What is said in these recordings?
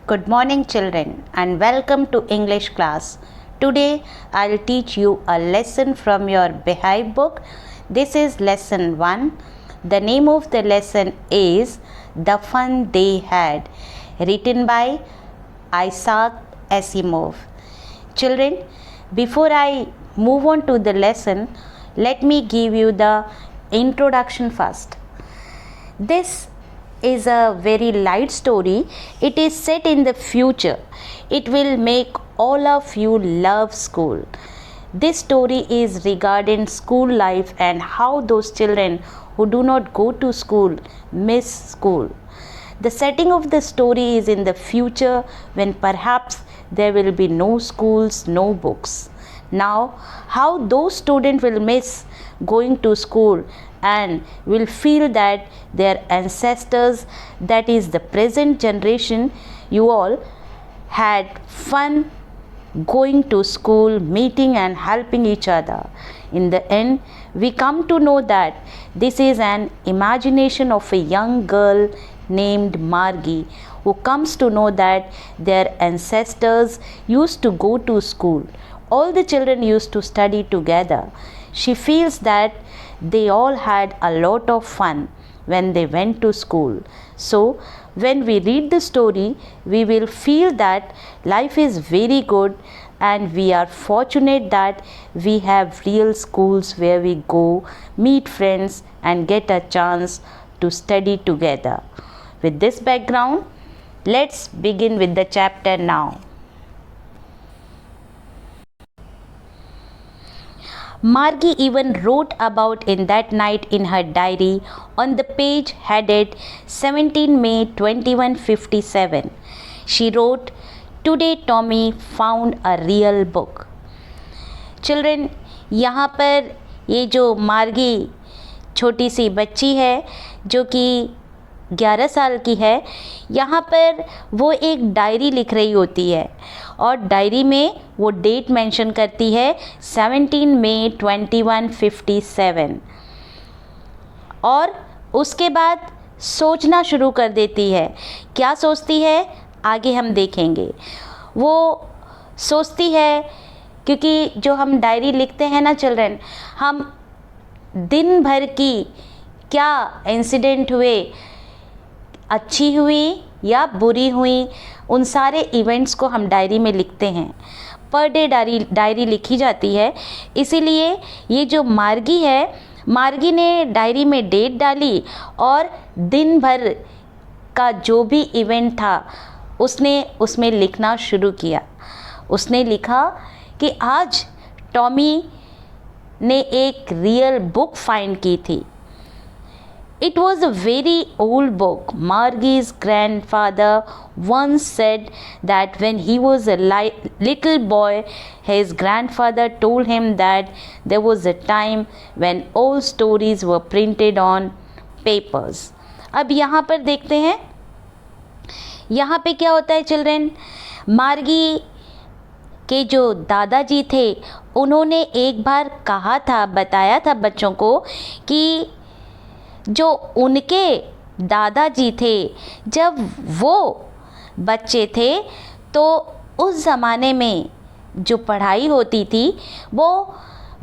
Good morning, children, and welcome to English class. Today, I'll teach you a lesson from your Behive book. This is lesson 1. The name of the lesson is The Fun They Had, written by Isaac Asimov. Children, before I move on to the lesson, let me give you the introduction first. This is a very light story. It is set in the future. It will make all of you love school. This story is regarding school life and how those children who do not go to school miss school. The setting of the story is in the future when perhaps there will be no schools, no books. Now, how those students will miss going to school and will feel that their ancestors, that is the present generation, you all had fun going to school, meeting and helping each other. In the end, we come to know that this is an imagination of a young girl named Margie, who comes to know that their ancestors used to go to school. All the children used to study together. She feels that they all had a lot of fun when they went to school. So, when we read the story, we will feel that life is very good and we are fortunate that we have real schools where we go, meet friends and get a chance to study together. With this background, let's begin with the chapter now. Margie even wrote about in that night in her diary on the page headed 17 May 2157. She wrote, "Today Tommy found a real book." Children, यहाँ पर ये जो मार्गी छोटी सी बच्ची है जो कि 11 साल की है, यहाँ पर वो एक डायरी लिख रही होती है और डायरी में वो डेट मेंशन करती है 17 मई 2157 और उसके बाद सोचना शुरू कर देती है। क्या सोचती है आगे हम देखेंगे। वो सोचती है क्योंकि जो हम डायरी लिखते हैं ना चिल्ड्रन, हम दिन भर की क्या इंसिडेंट हुए, अच्छी हुई या बुरी हुई, उन सारे इवेंट्स को हम डायरी में लिखते हैं। पर डे डायरी लिखी जाती है। इसीलिए ये जो मार्गी है, मार्गी ने डायरी में डेट डाली और दिन भर का जो भी इवेंट था उसने उसमें लिखना शुरू किया। उसने लिखा कि आज टॉमी ने एक रियल बुक फाइंड की थी। It was a very old book. Margie's grandfather once said that when he was a little boy, his grandfather told him that there was a time when all stories were printed on papers. अब यहाँ पर देखते हैं, यहाँ पे क्या होता है चिल्ड्रन। मार्गी के जो दादाजी थे उन्होंने एक बार कहा था, बताया था बच्चों को कि जो उनके दादाजी थे जब वो बच्चे थे तो उस ज़माने में जो पढ़ाई होती थी वो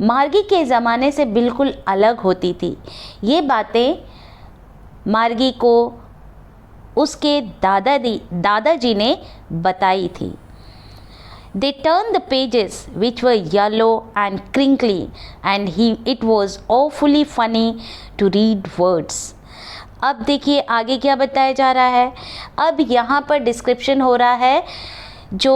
मार्गी के ज़माने से बिल्कुल अलग होती थी। ये बातें मार्गी को उसके दादाजी ने बताई थी। They turned the pages which were yellow and crinkly and it was awfully funny to read words. अब देखिए आगे क्या बताया जा रहा है। अब यहाँ पर डिस्क्रिप्शन हो रहा है जो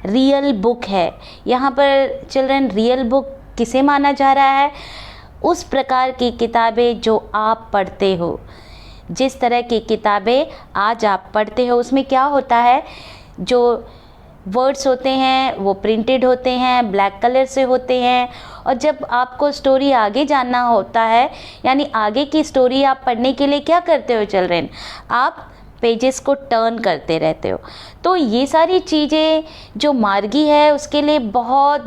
रियल बुक है। यहाँ पर चिल्ड्रन रियल बुक किसे माना जा रहा है? उस प्रकार की किताबें जो आप पढ़ते हो। जिस तरह की किताबें आज आप पढ़ते हो उसमें क्या होता है, जो वर्ड्स होते हैं वो प्रिंटेड होते हैं, ब्लैक कलर से होते हैं और जब आपको स्टोरी आगे जानना होता है, यानी आगे की स्टोरी आप पढ़ने के लिए क्या करते हो चिल्ड्रन, आप पेजेस को टर्न करते रहते हो। तो ये सारी चीज़ें जो मार्गी है उसके लिए बहुत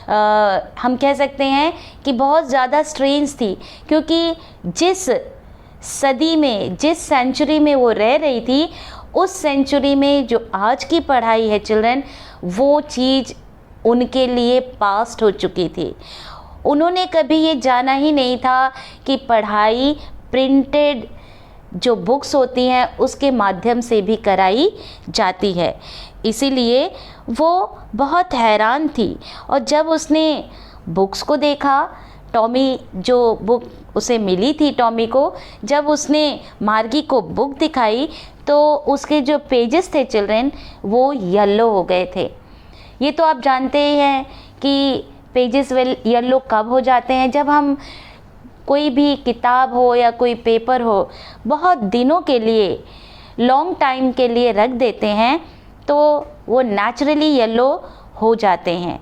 हम कह सकते हैं कि बहुत ज़्यादा स्ट्रेंज थी, क्योंकि जिस सदी में, जिस सेंचुरी में वो रह रही थी उस सेंचुरी में जो आज की पढ़ाई है चिल्ड्रन, वो चीज़ उनके लिए पास्ट हो चुकी थी। उन्होंने कभी ये जाना ही नहीं था कि पढ़ाई प्रिंटेड जो बुक्स होती हैं उसके माध्यम से भी कराई जाती है। इसीलिए वो बहुत हैरान थी, और जब उसने बुक्स को देखा, टॉमी जो बुक उसे मिली थी टॉमी को, जब उसने मार्गी को बुक दिखाई तो उसके जो पेजेस थे चिल्ड्रन वो येलो हो गए थे। ये तो आप जानते ही हैं कि पेजेस येलो कब हो जाते हैं, जब हम कोई भी किताब हो या कोई पेपर हो बहुत दिनों के लिए, लॉन्ग टाइम के लिए रख देते हैं तो वो नेचुरली येलो हो जाते हैं।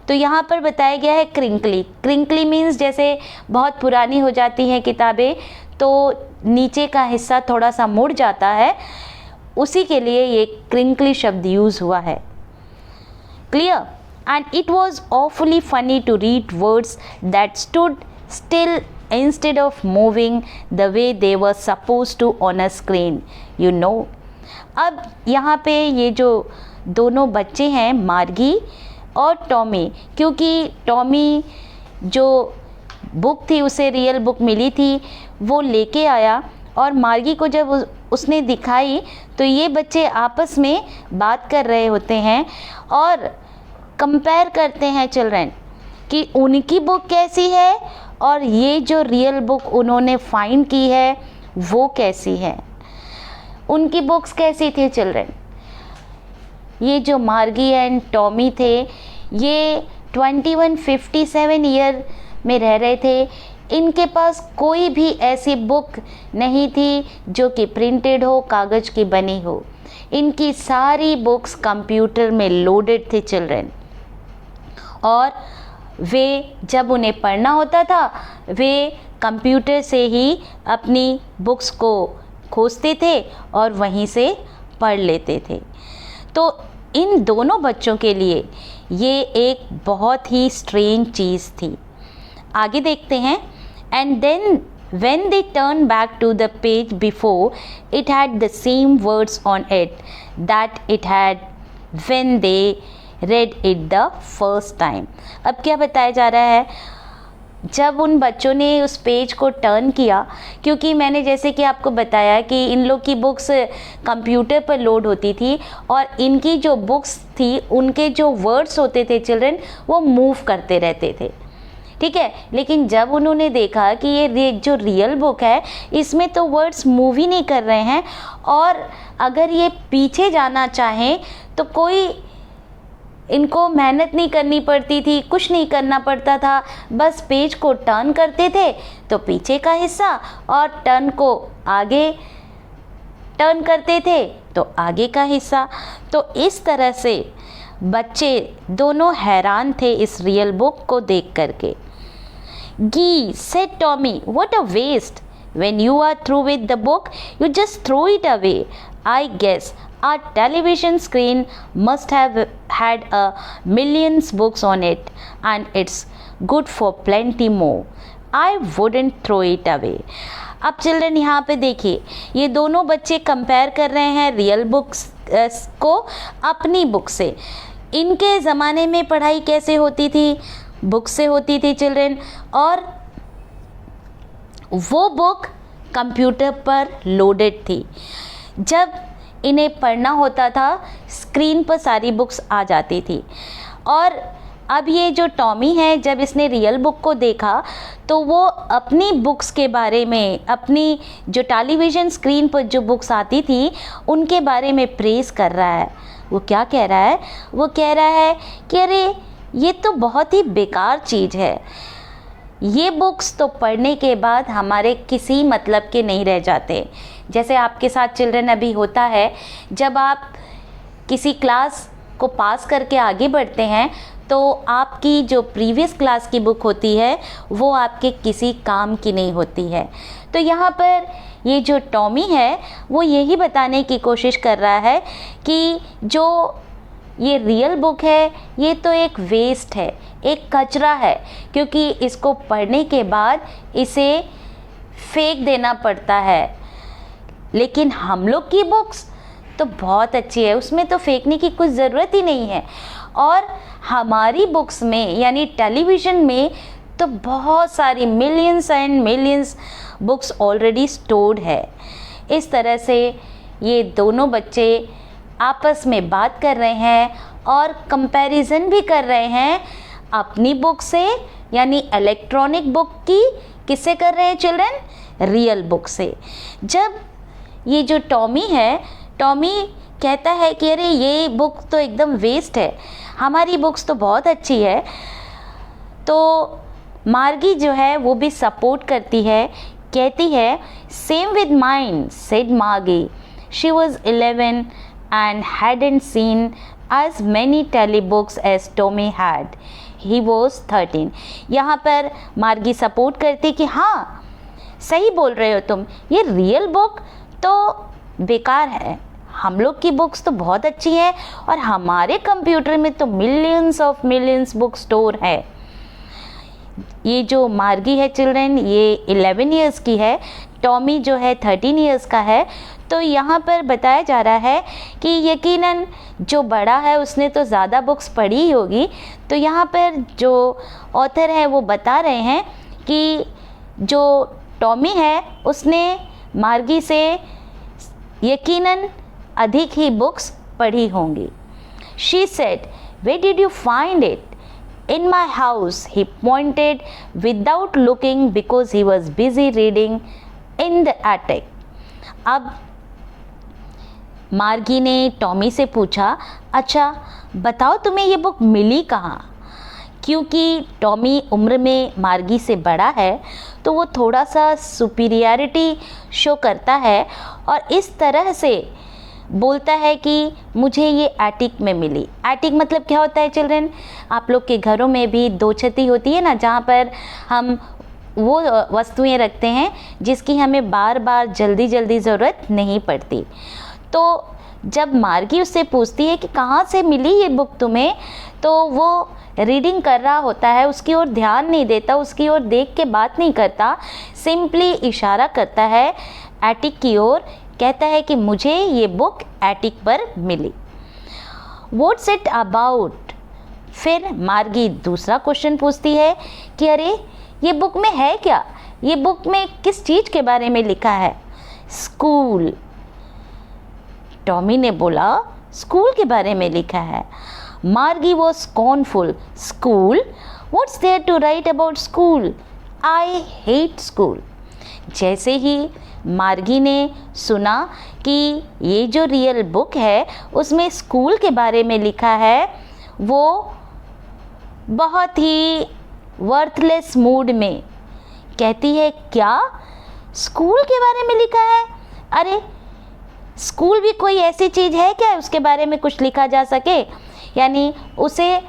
तो यहाँ पर बताया गया है क्रिंकली। क्रिंकली मीन्स जैसे बहुत पुरानी हो जाती हैं किताबें तो नीचे का हिस्सा थोड़ा सा मुड़ जाता है, उसी के लिए ये क्रिंकली शब्द यूज़ हुआ है। Clear? And it was awfully funny to read words that stood still instead of moving the way they were supposed to on a screen, you know। अब यहाँ पे ये जो दोनों बच्चे हैं मार्गी और टॉमी, क्योंकि टॉमी जो बुक थी उसे रियल बुक मिली थी वो लेके आया, और मार्गी को जब उसने दिखाई तो ये बच्चे आपस में बात कर रहे होते हैं और कंपेयर करते हैं चिल्ड्रन कि उनकी बुक कैसी है और ये जो रियल बुक उन्होंने फाइंड की है वो कैसी है। उनकी बुक्स कैसी थी चिल्ड्रन? ये जो मार्गी एंड टॉमी थे ये 2157 ईयर में रह रहे थे, इनके पास कोई भी ऐसी बुक नहीं थी जो कि प्रिंटेड हो, कागज़ की बनी हो। इनकी सारी बुक्स कंप्यूटर में लोडेड थी चिल्ड्रन, और वे जब उन्हें पढ़ना होता था वे कंप्यूटर से ही अपनी बुक्स को खोजते थे और वहीं से पढ़ लेते थे। तो इन दोनों बच्चों के लिए ये एक बहुत ही स्ट्रेंज चीज़ थी। आगे देखते हैं। And then when they turned back to the page before, it had the same words on it that it had when they read it the first time। अब क्या बताया जा रहा है? जब उन बच्चों ने उस पेज को टर्न किया, क्योंकि मैंने जैसे कि आपको बताया कि इन लोग की बुक्स कंप्यूटर पर लोड होती थी और इनकी जो बुक्स थी उनके जो वर्ड्स होते थे चिल्ड्रन वो मूव करते रहते थे, ठीक है। लेकिन जब उन्होंने देखा कि ये जो रियल बुक है इसमें तो वर्ड्स मूव ही नहीं कर रहे हैं, और अगर ये पीछे जाना चाहें तो कोई इनको मेहनत नहीं करनी पड़ती थी, कुछ नहीं करना पड़ता था, बस पेज को टर्न करते थे तो पीछे का हिस्सा और टर्न को आगे टर्न करते थे तो आगे का हिस्सा। तो इस तरह से बच्चे दोनों हैरान थे इस रियल बुक को देख करके। Gee, said Tommy, what a waste. When you are through with the book, you just throw it away. I guess our television screen must have had a millions books on it, and it's good for plenty more. I wouldn't throw it away. अब children यहाँ पे देखिए, ये दोनों बच्चे compare कर रहे हैं रियल बुक्स को अपनी बुक से। इनके ज़माने में पढ़ाई कैसे होती थी? बुक से होती थी चिल्ड्रन, और वो बुक कंप्यूटर पर लोडेड थी। जब इन्हें पढ़ना होता था स्क्रीन पर सारी बुक्स आ जाती थी। और अब ये जो टॉमी है जब इसने रियल बुक को देखा तो वो अपनी बुक्स के बारे में, अपनी जो टेलीविज़न स्क्रीन पर जो बुक्स आती थी उनके बारे में प्रेज़ कर रहा है। वो क्या कह रहा है? वो कह रहा है कि अरे ये तो बहुत ही बेकार चीज़ है, ये बुक्स तो पढ़ने के बाद हमारे किसी मतलब के नहीं रह जाते। जैसे आपके साथ चिल्ड्रन अभी होता है, जब आप किसी क्लास को पास करके आगे बढ़ते हैं तो आपकी जो प्रीवियस क्लास की बुक होती है वो आपके किसी काम की नहीं होती है। तो यहाँ पर ये जो टॉमी है वो यही बताने की कोशिश कर रहा है कि जो ये रियल बुक है ये तो एक वेस्ट है, एक कचरा है, क्योंकि इसको पढ़ने के बाद इसे फेंक देना पड़ता है। लेकिन हम लोग की बुक्स तो बहुत अच्छी है, उसमें तो फेंकने की कुछ ज़रूरत ही नहीं है। और हमारी बुक्स में यानी टेलीविज़न में तो बहुत सारी millions and millions books already stored है। इस तरह से ये दोनों बच्चे आपस में बात कर रहे हैं और कंपैरिजन भी कर रहे हैं अपनी बुक से, यानी इलेक्ट्रॉनिक बुक की किससे कर रहे हैं चिल्ड्रन? रियल बुक से। जब ये जो टॉमी है, टॉमी कहता है कि अरे ये बुक तो एकदम वेस्ट है, हमारी बुक्स तो बहुत अच्छी है, तो मार्गी जो है वो भी सपोर्ट करती है, कहती है सेम विद माइन सेड मार्गी, she was 11 and hadn't seen as many telebooks as Tommy had. He was 13. यहाँ पर मार्गी सपोर्ट करती कि हाँ सही बोल रहे हो तुम, ये रियल बुक तो बेकार है, हम लोग की बुक्स तो बहुत अच्छी हैं और हमारे कंप्यूटर में तो millions of millions book store है। ये जो मार्गी है चिल्ड्रन ये 11 इयर्स की है, टॉमी जो है 13 इयर्स का है। तो यहाँ पर बताया जा रहा है कि यकीनन जो बड़ा है उसने तो ज़्यादा बुक्स पढ़ी ही होगी। तो यहाँ पर जो ऑथर है वो बता रहे हैं कि जो टॉमी है उसने मार्गी से यकीनन अधिक ही बुक्स पढ़ी होंगी। She said, "Where did you find it?" "In my house," he pointed without looking because he was busy reading in the attic. अब मार्गी ने टॉमी से पूछा, अच्छा बताओ तुम्हें ये बुक मिली कहाँ? क्योंकि टॉमी उम्र में मार्गी से बड़ा है तो वो थोड़ा सा सुपीरियरिटी शो करता है और इस तरह से बोलता है कि मुझे ये एटिक में मिली। एटिक मतलब क्या होता है चिल्ड्रन? आप लोग के घरों में भी दो छती होती है ना, जहाँ पर हम वो वस्तुएं रखते हैं जिसकी हमें बार बार जल्दी जल्दी ज़रूरत नहीं पड़ती। तो जब मार्गी उससे पूछती है कि कहाँ से मिली ये बुक तुम्हें, तो वो रीडिंग कर रहा होता है, उसकी ओर ध्यान नहीं देता, उसकी ओर देख के बात नहीं करता, सिंपली इशारा करता है एटिक की ओर, कहता है कि मुझे ये बुक एटिक पर मिली। What's it about? फिर मार्गी दूसरा क्वेश्चन पूछती है कि अरे ये बुक में है क्या, ये बुक में किस चीज़ के बारे में लिखा है? स्कूल। टॉमी ने बोला स्कूल के बारे में लिखा है। Margie was scornful. School? What's there to write about school? I hate school. जैसे ही मार्गी ने सुना कि ये जो रियल बुक है उसमें स्कूल के बारे में लिखा है, वो बहुत ही वर्थलेस मूड में कहती है, क्या स्कूल के बारे में लिखा है? अरे स्कूल भी कोई ऐसी चीज़ है क्या उसके बारे में कुछ लिखा जा सके? यानी उसे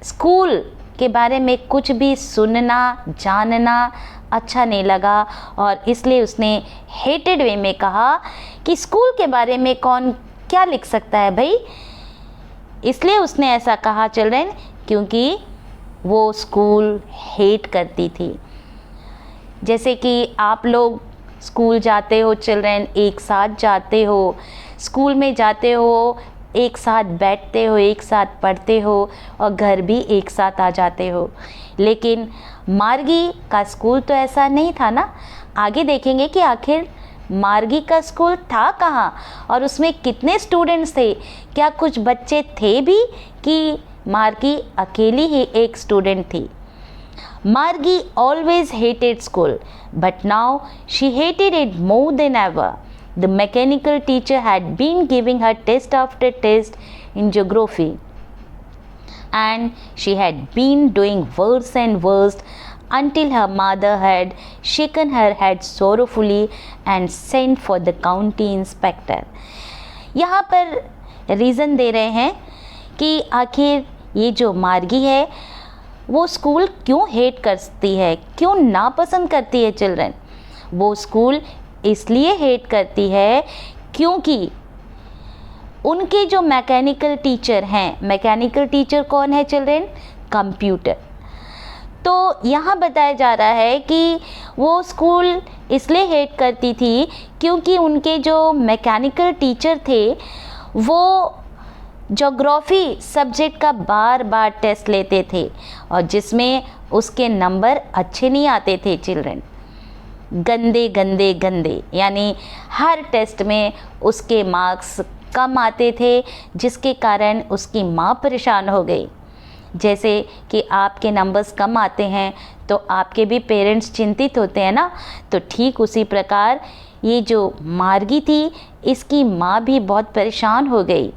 स्कूल के बारे में कुछ भी सुनना जानना अच्छा नहीं लगा और इसलिए उसने हेटेड वे में कहा कि स्कूल के बारे में कौन क्या लिख सकता है भाई। इसलिए उसने ऐसा कहा चिल्ड्रन क्योंकि वो स्कूल हेट करती थी। जैसे कि आप लोग स्कूल जाते हो चिल्ड्रन, एक साथ जाते हो, स्कूल में जाते हो, एक साथ बैठते हो, एक साथ पढ़ते हो और घर भी एक साथ आ जाते हो। लेकिन मार्गी का स्कूल तो ऐसा नहीं था ना। आगे देखेंगे कि आखिर मार्गी का स्कूल था कहाँ और उसमें कितने स्टूडेंट्स थे, क्या कुछ बच्चे थे भी कि मार्गी अकेली ही एक स्टूडेंट थी। Margie always hated school, but now she hated it more than ever. The mechanical teacher had been giving her test after test in geography, and she had been doing worse and worse until her mother had shaken her head sorrowfully and sent for the county inspector. यहाँ पर reason दे रहे हैं कि आखिर ये जो मार्गी है वो स्कूल क्यों हेट करती है, क्यों नापसंद करती है चिल्ड्रन। वो स्कूल इसलिए हेट करती है क्योंकि उनके जो मैकेनिकल टीचर हैं, मैकेनिकल टीचर कौन है चिल्ड्रन? कंप्यूटर। तो यहाँ बताया जा रहा है कि वो स्कूल इसलिए हेट करती थी क्योंकि उनके जो मैकेनिकल टीचर थे वो ज्योग्राफी सब्जेक्ट का बार बार टेस्ट लेते थे और जिसमें उसके नंबर अच्छे नहीं आते थे चिल्ड्रन, गंदे गंदे गंदे, यानी हर टेस्ट में उसके मार्क्स कम आते थे, जिसके कारण उसकी माँ परेशान हो गई। जैसे कि आपके नंबर्स कम आते हैं तो आपके भी पेरेंट्स चिंतित होते हैं ना, तो ठीक उसी प्रकार ये जो मार्गी थी इसकी माँ भी बहुत परेशान हो गई।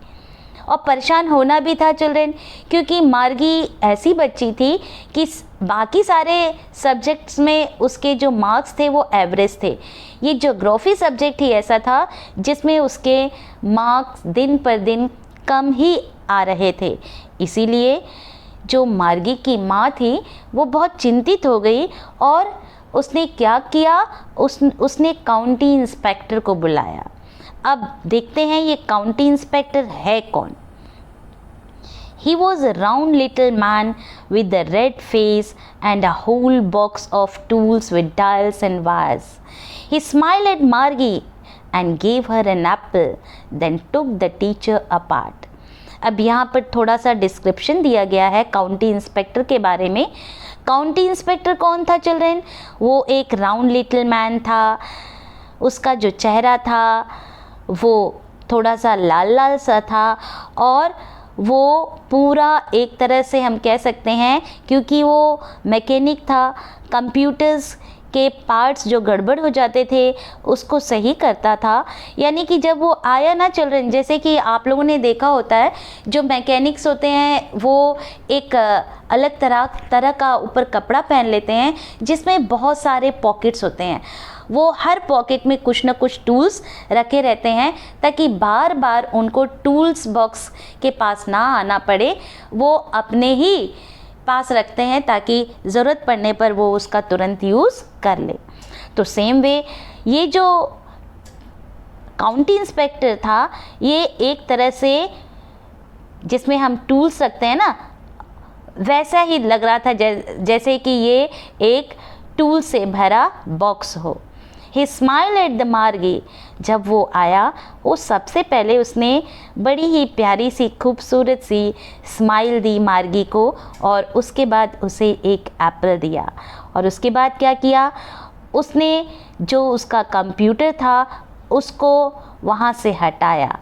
और परेशान होना भी था चिल्ड्रन, क्योंकि मार्गी ऐसी बच्ची थी कि बाकी सारे सब्जेक्ट्स में उसके जो मार्क्स थे वो एवरेज थे। ये ज्योग्राफी सब्जेक्ट ही ऐसा था जिसमें उसके मार्क्स दिन पर दिन कम ही आ रहे थे। इसीलिए जो मार्गी की माँ थी वो बहुत चिंतित हो गई और उसने क्या किया, उसने काउंटी इंस्पेक्टर को बुलाया। अब देखते हैं ये काउंटी इंस्पेक्टर है कौन। He was a round little man with a red face and a whole box of tools with dials and wires. He smiled at Margie and gave her an apple, then took the teacher apart. अब यहाँ पर थोड़ा सा description दिया गया है county inspector के बारे में। काउंटी इंस्पेक्टर कौन था चिल्ड्रन? वो एक राउंड लिटिल मैन था, उसका जो चेहरा था वो थोड़ा सा लाल लाल सा था और वो पूरा एक तरह से हम कह सकते हैं, क्योंकि वो मैकेनिक था, कंप्यूटर्स के पार्ट्स जो गड़बड़ हो जाते थे उसको सही करता था। यानी कि जब वो आया ना चिल्ड्रन, जैसे कि आप लोगों ने देखा होता है जो मैकेनिक्स होते हैं वो एक अलग तरह का ऊपर कपड़ा पहन लेते हैं जिसमें बहुत सारे पॉकेट्स होते हैं। वो हर पॉकेट में कुछ ना कुछ टूल्स रखे रहते हैं ताकि बार बार उनको टूल्स बॉक्स के पास ना आना पड़े, वो अपने ही पास रखते हैं ताकि ज़रूरत पड़ने पर वो उसका तुरंत यूज़ कर ले। तो सेम वे ये जो काउंटी इंस्पेक्टर था ये एक तरह से जिसमें हम टूल्स रखते हैं ना वैसा ही लग रहा था, जैसे कि ये एक टूल से भरा बॉक्स हो। He smiled at the मार्गी। जब वो आया वो सबसे पहले उसने बड़ी ही प्यारी सी खूबसूरत सी स्माइल दी मार्गी को और उसके बाद उसे एक एप्पल दिया। और उसके बाद क्या किया, उसने जो उसका कंप्यूटर था उसको वहाँ से हटाया।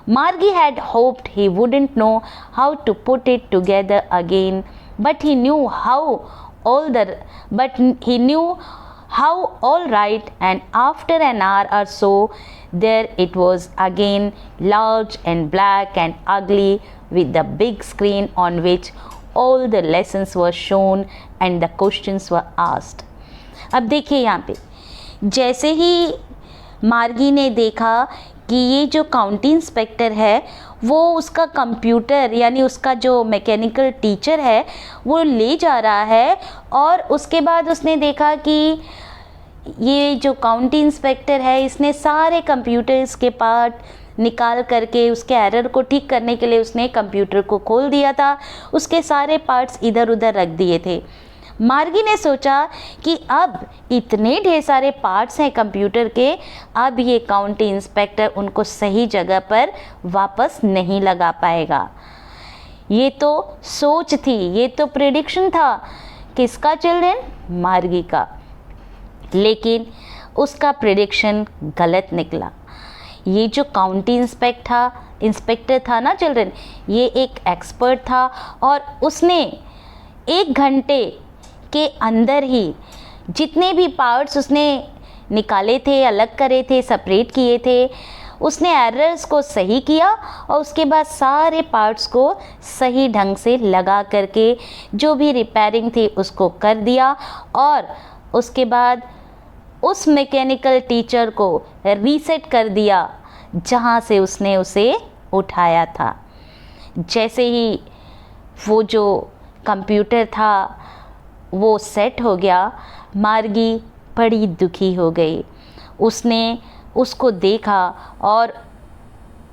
Margie had hoped he wouldn't know how to put it together again, but he knew how all right, and after an hour or so there it was again, large and black and ugly, with the big screen on which all the lessons were shown and the questions were asked. अब देखिए यहाँ पे जैसे ही मार्गी ने देखा कि ये जो काउंटी इंस्पेक्टर है वो उसका कंप्यूटर यानी उसका जो मैकेनिकल टीचर है वो ले जा रहा है, और उसके बाद उसने देखा कि ये जो काउंटी इंस्पेक्टर है इसने सारे कंप्यूटर्स के पार्ट निकाल करके उसके एरर को ठीक करने के लिए उसने कंप्यूटर को खोल दिया था, उसके सारे पार्ट्स इधर उधर रख दिए थे। मार्गी ने सोचा कि अब इतने ढेर सारे पार्ट्स हैं कंप्यूटर के, अब ये काउंटी इंस्पेक्टर उनको सही जगह पर वापस नहीं लगा पाएगा। ये तो सोच थी, ये तो प्रेडिक्शन था, किसका चिल्ड्रन? मार्गी का। लेकिन उसका प्रेडिक्शन गलत निकला। ये जो काउंटी इंस्पेक्टर था ना चिल्ड्रन, ये एक एक्सपर्ट था और उसने 1 घंटे के अंदर ही जितने भी पार्ट्स उसने निकाले थे, अलग करे थे, सेपरेट किए थे, उसने एरर्स को सही किया और उसके बाद सारे पार्ट्स को सही ढंग से लगा करके जो भी रिपेयरिंग थी उसको कर दिया और उसके बाद उस मैकेनिकल टीचर को रीसेट कर दिया जहाँ से उसने उसे उठाया था। जैसे ही वो जो कंप्यूटर था वो सेट हो गया, मार्गी बड़ी दुखी हो गई। उसने उसको देखा और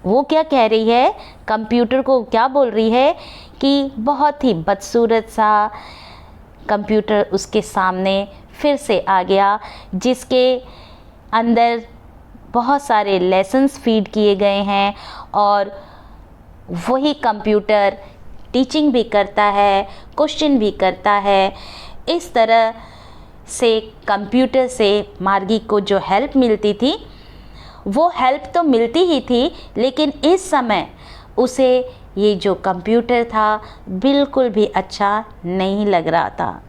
वो क्या कह रही है, कंप्यूटर को क्या बोल रही है कि बहुत ही बदसूरत सा, कंप्यूटर उसके सामने फिर से आ गया, जिसके अंदर बहुत सारे लेसन्स फीड किए गए हैं और वही कंप्यूटर टीचिंग भी करता है, क्वेश्चन भी करता है। इस तरह से कंप्यूटर से मार्गी को जो हेल्प मिलती थी वो हेल्प तो मिलती ही थी, लेकिन इस समय उसे ये जो कंप्यूटर था बिल्कुल भी अच्छा नहीं लग रहा था।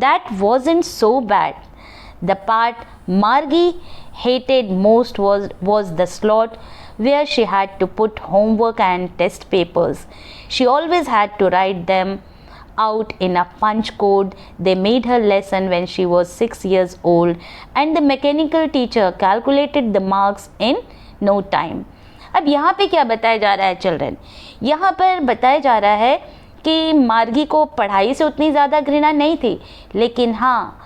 That wasn't so bad. The part Margie hated most was the slot where she had to put homework and test papers. She always had to write them out in a punch code. They made her lesson when she was 6 years old, and the mechanical teacher calculated the marks in no time. अब यहाँ पे क्या बताया जा रहा है children? यहाँ पर बताया जा रहा है कि मार्गी को पढ़ाई से उतनी ज़्यादा घृणा नहीं थी, लेकिन हाँ,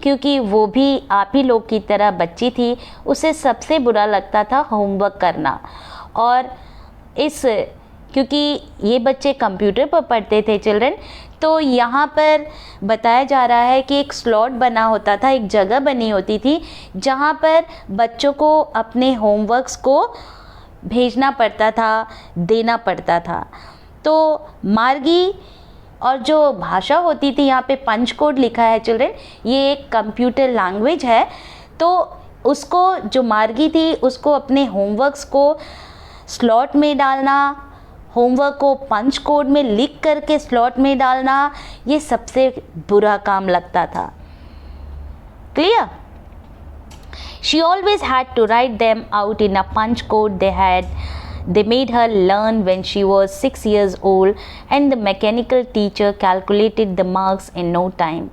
क्योंकि वो भी आप ही लोग की तरह बच्ची थी, उसे सबसे बुरा लगता था होमवर्क करना। और क्योंकि ये बच्चे कंप्यूटर पर पढ़ते थे चिल्ड्रन, तो यहाँ पर बताया जा रहा है कि एक स्लॉट बना होता था, एक जगह बनी होती थी जहाँ पर बच्चों को अपने होमवर्क्स को भेजना पड़ता था, देना पड़ता था। तो मार्गी और जो भाषा होती थी, यहाँ पे पंच कोड लिखा है चिल्ड्रन, ये एक कंप्यूटर लैंग्वेज है। तो उसको जो मार्गी थी उसको अपने होमवर्क्स को स्लॉट में डालना, होमवर्क को पंच कोड में लिख करके स्लॉट में डालना, ये सबसे बुरा काम लगता था। Clear? She always had to write them out in a punch code they made her learn when she was 6 years old, and the mechanical teacher calculated the marks in no time.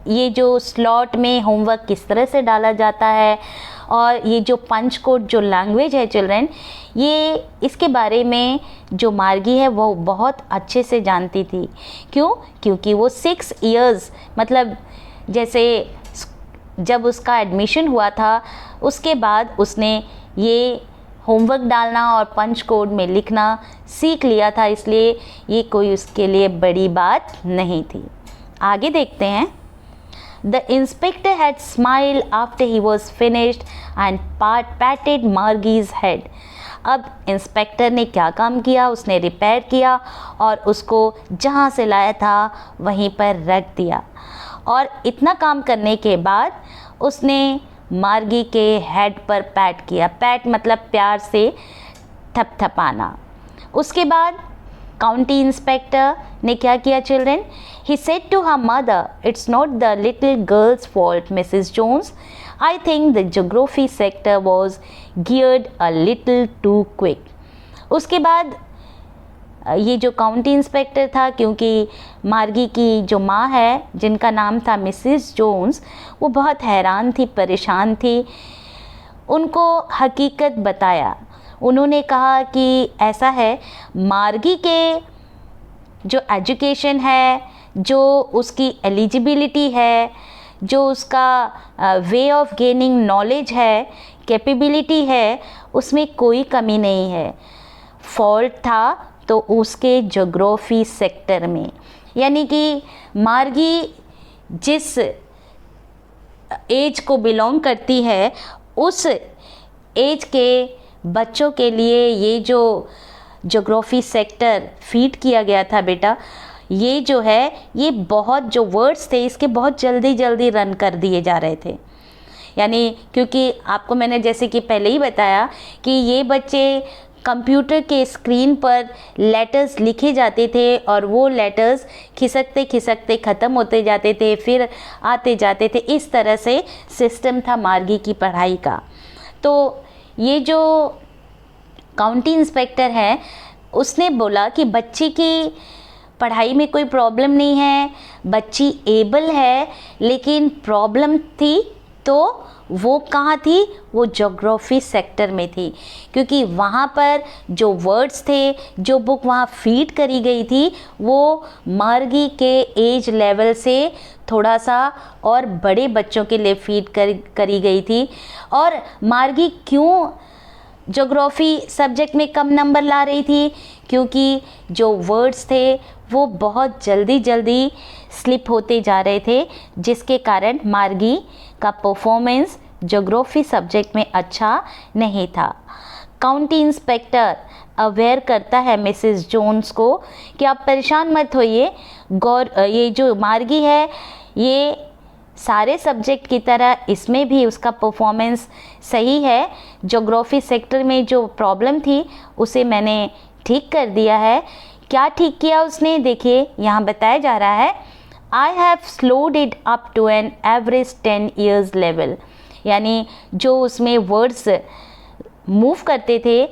ये जो slot में homework किस तरह से डाला जाता है और ये जो पंच कोड जो लैंग्वेज है चिल्ड्रन, ये इसके बारे में जो मार्गी है वो बहुत अच्छे से जानती थी। क्यों? क्योंकि वो 6 इयर्स, मतलब जैसे जब उसका एडमिशन हुआ था उसके बाद उसने ये होमवर्क डालना और पंच कोड में लिखना सीख लिया था, इसलिए ये कोई उसके लिए बड़ी बात नहीं थी। आगे देखते हैं। The inspector had smiled after he was finished and patted Margie's head. अब इंस्पेक्टर ने क्या काम किया? उसने रिपेयर किया और उसको जहाँ से लाया था वहीं पर रख दिया, और इतना काम करने के बाद उसने मार्गी के हेड पर पैट किया। पैट मतलब प्यार से थपथपाना। उसके बाद काउंटी इंस्पेक्टर ने क्या किया children? He said to her mother, "It's not the little girl's fault, Mrs. Jones. I think the geography sector was geared a little too quick." उसके बाद ये जो काउंटी इंस्पेक्टर था, क्योंकि मार्गी की जो माँ है जिनका नाम था मिसिस जोन्स, वो बहुत हैरान थी, परेशान थी। उनको हकीकत बताया। उन्होंने कहा कि ऐसा है, मार्गी के जो एजुकेशन है, जो उसकी एलिजिबिलिटी है, जो उसका वे ऑफ गेनिंग नॉलेज है, कैपेबिलिटी है, उसमें कोई कमी नहीं है। फॉल्ट था तो उसके ज्योग्राफी सेक्टर में, यानी कि मार्गी जिस एज को बिलोंग करती है उस एज के बच्चों के लिए ये जो ज्योग्राफी सेक्टर फीड किया गया था बेटा, ये जो है ये बहुत जो वर्ड्स थे इसके बहुत जल्दी जल्दी रन कर दिए जा रहे थे। यानी क्योंकि आपको मैंने जैसे कि पहले ही बताया कि ये बच्चे कंप्यूटर के स्क्रीन पर लेटर्स लिखे जाते थे और वो लेटर्स खिसकते खिसकते ख़त्म होते जाते थे, फिर आते जाते थे। इस तरह से सिस्टम था मार्गी की पढ़ाई का। तो ये जो काउंटी इंस्पेक्टर है उसने बोला कि बच्ची की पढ़ाई में कोई प्रॉब्लम नहीं है, बच्ची एबल है, लेकिन प्रॉब्लम थी तो वो कहाँ थी? वो ज्योग्राफी सेक्टर में थी, क्योंकि वहाँ पर जो वर्ड्स थे, जो बुक वहाँ फीड करी गई थी, वो मार्गी के एज लेवल से थोड़ा सा और बड़े बच्चों के लिए फीड करी गई थी। और मार्गी क्यों ज्योग्राफी सब्जेक्ट में कम नंबर ला रही थी? क्योंकि जो वर्ड्स थे वो बहुत जल्दी जल्दी स्लिप होते जा रहे थे, जिसके कारण मार्गी का परफॉर्मेंस ज्योग्राफी सब्जेक्ट में अच्छा नहीं था। काउंटी इंस्पेक्टर अवेयर करता है मिसेस जोन्स को कि आप परेशान मत होइए, ये जो मार्गी है ये सारे सब्जेक्ट की तरह इसमें भी उसका परफॉर्मेंस सही है। ज्योग्राफी सेक्टर में जो प्रॉब्लम थी उसे मैंने ठीक कर दिया है। क्या ठीक किया उसने, देखिए यहाँ बताया जा रहा है, I have slowed it up to an average 10 years level, यानी जो उसमें वर्ड्स मूव करते थे,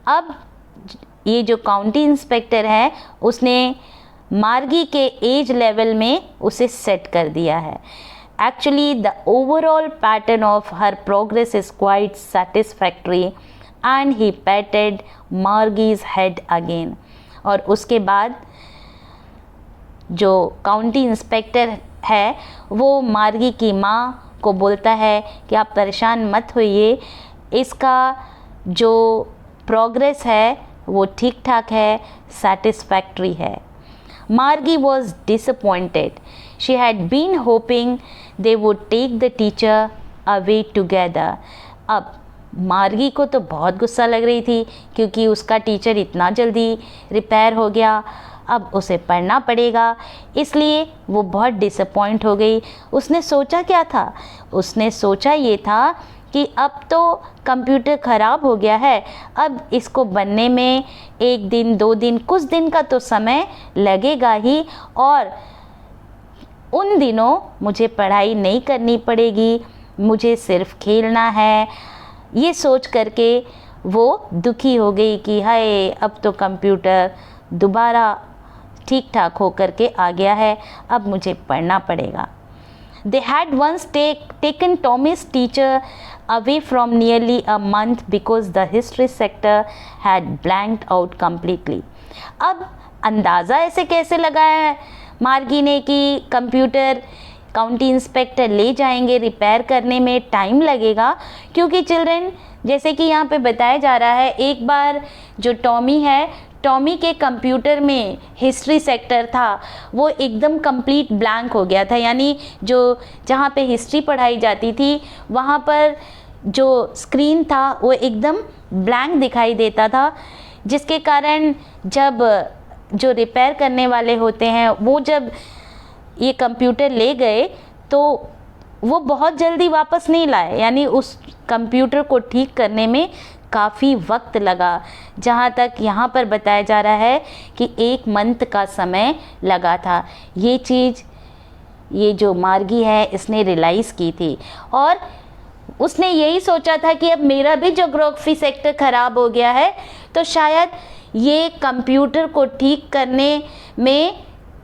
अब ये जो काउंटी इंस्पेक्टर है उसने मार्गी के एज लेवल में उसे सेट कर दिया है। Actually the overall pattern of her progress is quite satisfactory and he patted Margie's head again. और उसके बाद जो काउंटी इंस्पेक्टर है वो मार्गी की माँ को बोलता है कि आप परेशान मत होइए, इसका जो प्रोग्रेस है वो ठीक ठाक है, सेटिस्फैक्ट्री है। Margie was disappointed, she had been hoping they would take the teacher away together. अब मार्गी को तो बहुत गुस्सा लग रही थी क्योंकि उसका टीचर इतना जल्दी रिपेयर हो गया, अब उसे पढ़ना पड़ेगा, इसलिए वो बहुत डिसअपॉइंट हो गई। उसने सोचा क्या था, उसने सोचा ये था कि अब तो कंप्यूटर ख़राब हो गया है, अब इसको बनने में 1 दिन 2 दिन कुछ दिन का तो समय लगेगा ही, और उन दिनों मुझे पढ़ाई नहीं करनी पड़ेगी, मुझे सिर्फ खेलना है। ये सोच करके वो दुखी हो गई कि हाय अब तो कंप्यूटर दोबारा ठीक ठाक हो करके आ गया है, अब मुझे पढ़ना पड़ेगा। They had once taken Tommy's teacher away from nearly a month because the history sector had blanked out completely. अब अंदाज़ा ऐसे कैसे लगाया है मार्गी ने कि कंप्यूटर काउंटी इंस्पेक्टर ले जाएंगे, रिपेयर करने में टाइम लगेगा, क्योंकि चिल्ड्रन जैसे कि यहाँ पे बताया जा रहा है, एक बार जो टॉमी है, टॉमी के कंप्यूटर में हिस्ट्री सेक्टर था वो एकदम कंप्लीट ब्लैंक हो गया था, यानी जो जहाँ पे हिस्ट्री पढ़ाई जाती थी वहाँ पर जो स्क्रीन था वो एकदम ब्लैंक दिखाई देता था, जिसके कारण जब जो रिपेयर करने वाले होते हैं वो जब ये कंप्यूटर ले गए तो वो बहुत जल्दी वापस नहीं लाए, यानी उस कंप्यूटर को ठीक करने में काफ़ी वक्त लगा। जहाँ तक यहाँ पर बताया जा रहा है कि 1 मंथ का समय लगा था। ये चीज़ ये जो मार्गी है इसने रियलाइज़ की थी और उसने यही सोचा था कि अब मेरा भी ज्योग्राफी सेक्टर ख़राब हो गया है तो शायद ये कंप्यूटर को ठीक करने में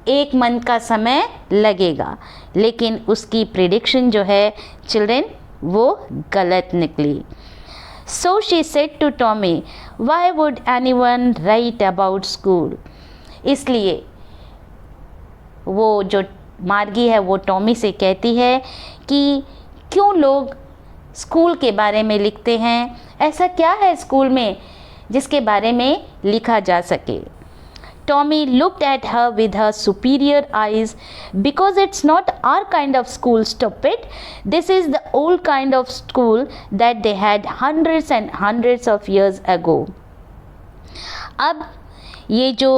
1 मंथ का समय लगेगा, लेकिन उसकी प्रेडिक्शन जो है चिल्ड्रन वो गलत निकली। So she said to Tommy, why would anyone write about school? इसलिए वो जो मार्गी है वो टॉमी से कहती है कि क्यों लोग स्कूल के बारे में लिखते हैं, ऐसा क्या है स्कूल में जिसके बारे में लिखा जा सके। Tommy looked at her with her superior eyes. Because it's not our kind of school, stupid. This is the old kind of school that they had hundreds and hundreds of years ago. अब ये जो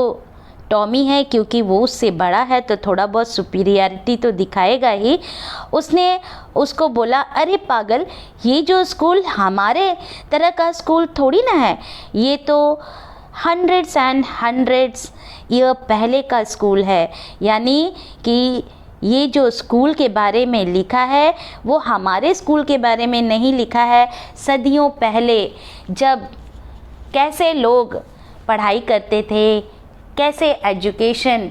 Tommy है, क्योंकि वो उससे बड़ा है तो थोड़ा बहुत सुपीरियरिटी तो दिखाएगा ही, उसने उसको बोला, अरे पागल, ये जो स्कूल हमारे तरह का स्कूल थोड़ी ना है, ये तो hundreds and hundreds ईयर पहले का स्कूल है, यानी कि ये जो स्कूल के बारे में लिखा है वो हमारे स्कूल के बारे में नहीं लिखा है। सदियों पहले जब कैसे लोग पढ़ाई करते थे, कैसे एजुकेशन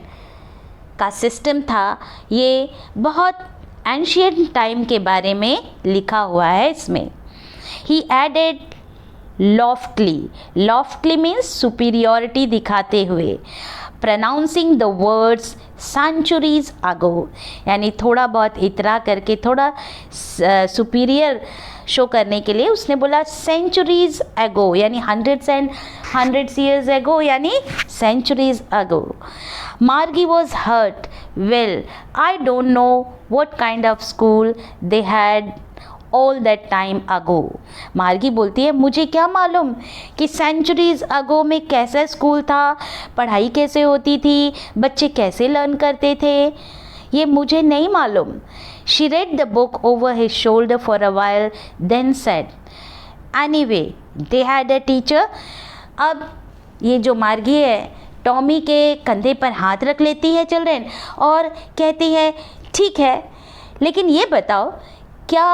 का सिस्टम था, ये बहुत एंशिएंट टाइम के बारे में लिखा हुआ है इसमें। He added loftily, loftily means superiority दिखाते हुए, pronouncing the words centuries ago, यानी थोड़ा बहुत इतरा करके थोड़ा सुपीरियर शो करने के लिए उसने बोला सेंचुरीज अगो, यानी हंड्रेड्स ईयर्स अगो, यानी centuries ago. Margie was hurt. Well, I don't know what kind of school they had all that time ago. मार्गी बोलती है मुझे क्या मालूम कि सेंचुरीज अगो में कैसा स्कूल था, पढ़ाई कैसे होती थी, बच्चे कैसे लर्न करते थे, ये मुझे नहीं मालूम. She read the book over his shoulder for a while, then said, anyway, they had a teacher. अब ये जो मार्गी है टॉमी के कंधे पर हाथ रख लेती है चिल्ड्रेन और कहती है ठीक है, लेकिन ये बताओ क्या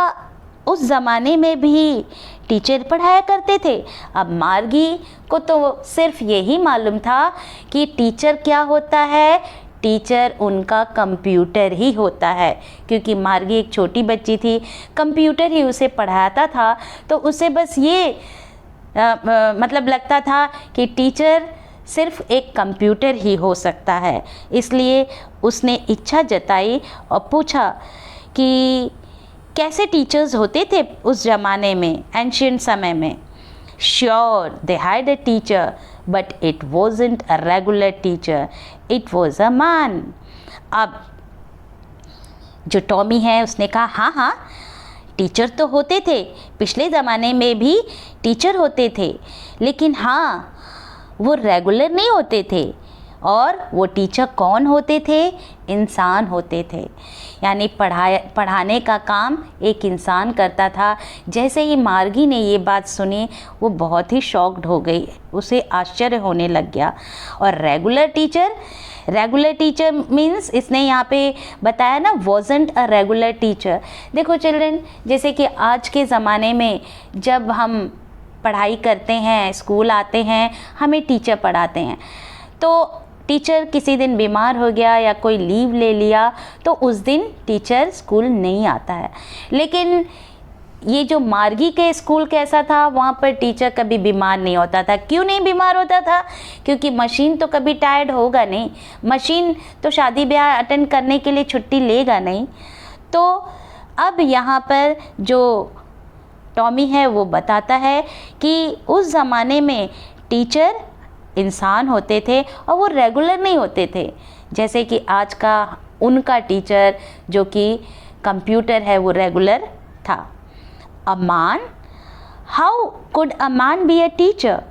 उस ज़माने में भी टीचर पढ़ाया करते थे. अब मार्गी को तो सिर्फ यही मालूम था कि टीचर क्या होता है, टीचर उनका कंप्यूटर ही होता है, क्योंकि मार्गी एक छोटी बच्ची थी, कंप्यूटर ही उसे पढ़ाता था, तो उसे बस ये मतलब लगता था कि टीचर सिर्फ एक कंप्यूटर ही हो सकता है. इसलिए उसने इच्छा जताई और पूछा कि कैसे टीचर्स होते थे उस ज़माने में, एंशिएंट समय में. Sure they had a teacher but it wasn't a regular teacher, it was a man. अब जो टॉमी है उसने कहा हाँ हाँ टीचर तो होते थे, पिछले ज़माने में भी टीचर होते थे, लेकिन हाँ वो रेगुलर नहीं होते थे. और वो टीचर कौन होते थे, इंसान होते थे, यानी पढ़ाने का काम एक इंसान करता था. जैसे ही मार्गी ने ये बात सुनी वो बहुत ही शॉक्ड हो गई, उसे आश्चर्य होने लग गया. और रेगुलर टीचर मीन्स इसने यहाँ पे बताया ना वॉजंट अ रेगुलर टीचर. देखो चिल्ड्रन, जैसे कि आज के ज़माने में जब हम पढ़ाई करते हैं, स्कूल आते हैं, हमें टीचर पढ़ाते हैं, तो टीचर किसी दिन बीमार हो गया या कोई लीव ले लिया तो उस दिन टीचर स्कूल नहीं आता है. लेकिन ये जो मार्गी के स्कूल कैसा था, वहाँ पर टीचर कभी बीमार नहीं होता था. क्यों नहीं बीमार होता था? क्योंकि मशीन तो कभी टायर्ड होगा नहीं, मशीन तो शादी ब्याह अटेंड करने के लिए छुट्टी लेगा नहीं. तो अब यहाँ पर जो टॉमी है वो बताता है कि उस ज़माने में टीचर इंसान होते थे और वो रेगुलर नहीं होते थे, जैसे कि आज का उनका टीचर जो कि कंप्यूटर है वो रेगुलर था. A man, how could a man be a teacher?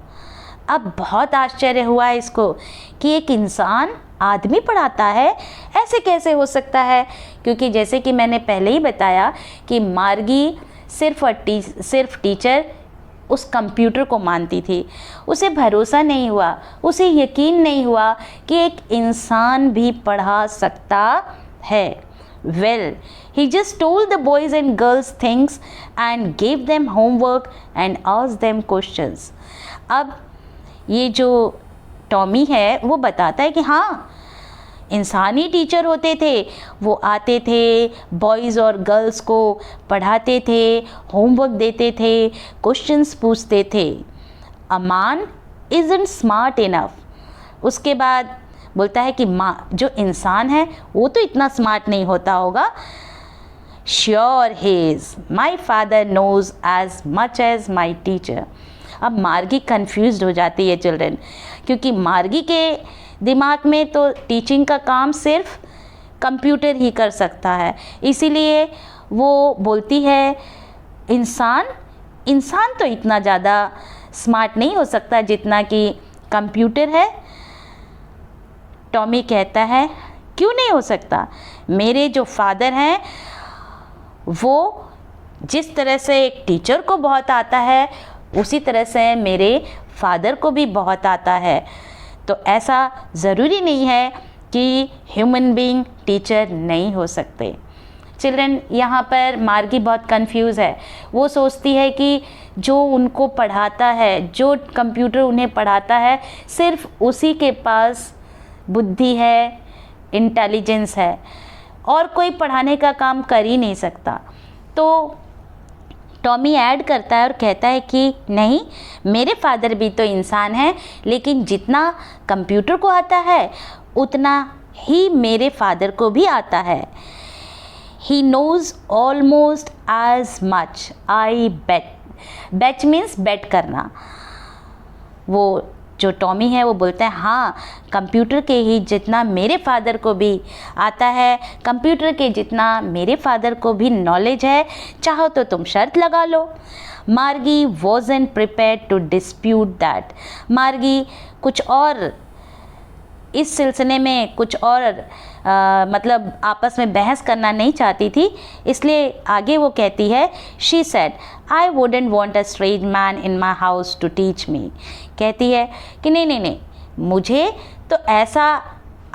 अब बहुत आश्चर्य हुआ इसको कि एक इंसान आदमी पढ़ाता है, ऐसे कैसे हो सकता है? क्योंकि जैसे कि मैंने पहले ही बताया कि मार्गी सिर्फ टीचर उस कंप्यूटर को मानती थी. उसे भरोसा नहीं हुआ, उसे यकीन नहीं हुआ कि एक इंसान भी पढ़ा सकता है. Well, he just told the boys and girls things and gave them homework and asked them questions. अब ये जो टॉमी है वो बताता है कि हाँ इंसानी टीचर होते थे, वो आते थे, बॉयज़ और गर्ल्स को पढ़ाते थे, होमवर्क देते थे, क्वेश्चंस पूछते थे. A man isn't smart enough. उसके बाद बोलता है कि जो इंसान है वो तो इतना स्मार्ट नहीं होता होगा. Sure he is, my father knows as much as my teacher. अब मार्गी कन्फ्यूज़्ड हो जाती है चिल्ड्रन, क्योंकि मार्गी के दिमाग में तो टीचिंग का काम सिर्फ कंप्यूटर ही कर सकता है. इसीलिए वो बोलती है इंसान तो इतना ज़्यादा स्मार्ट नहीं हो सकता जितना कि कंप्यूटर है. टॉमी कहता है क्यों नहीं हो सकता? मेरे जो फादर हैं वो जिस तरह से एक टीचर को बहुत आता है उसी तरह से मेरे फादर को भी बहुत आता है. तो ऐसा ज़रूरी नहीं है कि ह्यूमन बीइंग टीचर नहीं हो सकते. चिल्ड्रन, यहाँ पर मार्गी बहुत कंफ्यूज है. वो सोचती है कि जो उनको पढ़ाता है, जो कंप्यूटर उन्हें पढ़ाता है, सिर्फ उसी के पास बुद्धि है, इंटेलिजेंस है, और कोई पढ़ाने का काम कर ही नहीं सकता. तो टॉमी ऐड करता है और कहता है कि नहीं, मेरे फादर भी तो इंसान हैं, लेकिन जितना कंप्यूटर को आता है उतना ही मेरे फादर को भी आता है। He knows almost as much, I bet. Bet means bet करना। वो जो टॉमी है वो बोलता है हाँ, कंप्यूटर के ही जितना मेरे फादर को भी आता है, कंप्यूटर के जितना मेरे फादर को भी नॉलेज है, चाहो तो तुम शर्त लगा लो। मार्गी wasn't prepared to dispute that. मार्गी कुछ और इस सिलसिले में कुछ और मतलब आपस में बहस करना नहीं चाहती थी, इसलिए आगे वो कहती है she said I wouldn't want a strange man in my house to teach me. कहती है कि नहीं, मुझे तो ऐसा